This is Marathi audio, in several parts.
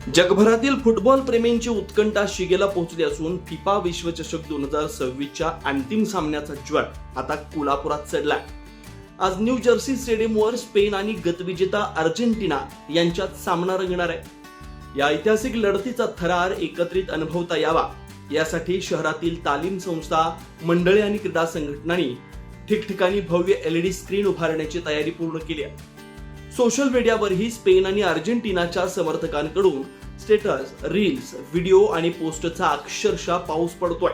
जगभरातील फुटबॉल प्रेमींची उत्कंठा शिगेला पोहोचली असून फिफा विश्वचषक 2026च्या अंतिम सामन्याचा ज्वर आता कोल्हापुरात चढलाय। आज न्यू जर्सी स्टेडियमवर स्पेन आणि गतविजेता अर्जेंटिना यांच्यात सामना रंगणार आहे। या ऐतिहासिक लढतीचा थरार एकत्रित अनुभवता यावा यासाठी शहरातील तालीम संस्था, मंडळे आणि क्रीडा संघटनांनी ठिकठिकाणी भव्य LED स्क्रीन उभारण्याची तयारी पूर्ण केली आहे। सोशल मीडियावरही स्पेन आणि अर्जेंटिनाच्या समर्थकांकडून स्टेटस, रील्स, व्हिडिओ आणि पोस्टचा अक्षरशः पाऊस पडतोय।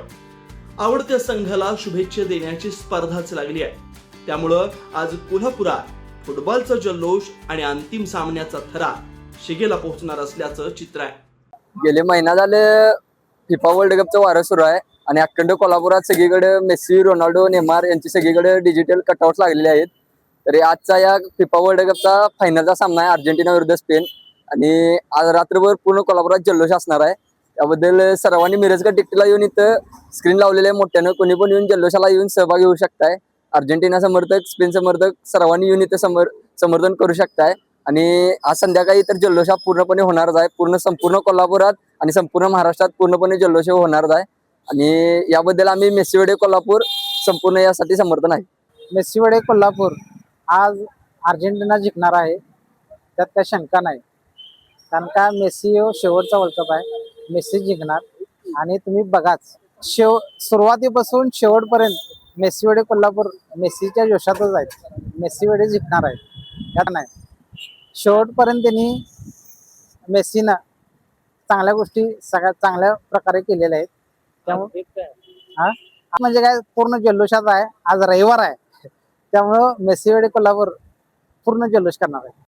आवडत्या संघाला शुभेच्छा देण्याची स्पर्धाच लागली आहे। त्यामुळं आज कोल्हापुरात फुटबॉलचा जल्लोष आणि अंतिम सामन्याचा थरार शिगेला पोहोचणार असल्याचं चित्र आहे। गेले महिना झाले फिफा वर्ल्ड कपचं वारं सुरू आहे आणि अखंड कोल्हापुरात सगळीकडे मेसी, रोनाल्डो, नेमार यांची सगळीकडे डिजिटल कटआउट्स लागलेले आहेत। तरी आजचा या फिफा वर्ल्ड कपचा फायनलचा सामना आहे अर्जेंटिना विरुद्ध स्पेन आणि आज रात्रभर पूर्ण कोल्हापुरात जल्लोष असणार आहे। त्याबद्दल सर्वांनी मिरजगड तिकटीला येऊन इथं स्क्रीन लावलेले आहे मोठ्यानं, कोणी पण येऊन जल्लोषाला येऊन सहभागी होऊ शकताय। अर्जेंटिना समर्थक, स्पेन समर्थक सर्वांनी येऊन इथं समर्थन करू शकताय आणि आज संध्याकाळी तर जल्लोष पूर्णपणे होणारच आहे। संपूर्ण कोल्हापुरात आणि संपूर्ण महाराष्ट्रात पूर्णपणे जल्लोष होणारच आहे आणि याबद्दल आम्ही मेस्सीवडे कोल्हापूर संपूर्ण यासाठी समर्थन आहे। मेस्सीवडे कोल्हापूर आज अर्जेंटिना जिंकणार आहे, त्यात काय शंका नाही। कारण का मेस्सी शेवटचा वर्ल्ड कप आहे, मेस्सी जिंकणार आणि तुम्ही बघाच सुरुवातीपासून शेवटपर्यंत मेस्सीवडे कोल्हापूर मेस्सीच्या जोशातच आहेत। मेस्सीवडे जिंकणार आहेत, त्यात नाही। शेवटपर्यंत त्यांनी मेस्सीनं चांगल्या गोष्टी सगळ्यात चांगल्या प्रकारे केलेल्या आहेत। त्यामुळे म्हणजे काय पूर्ण जल्लोषात आहे। आज रविवार आहे त्यामुळं मेस्सीवडे कोल्हापूर पूर्ण जल्लोष करणार आहे।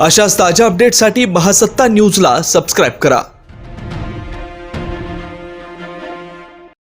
अशाच ताज्या अपडेट्ससाठी महासत्ता न्यूजला सबस्क्राईब करा।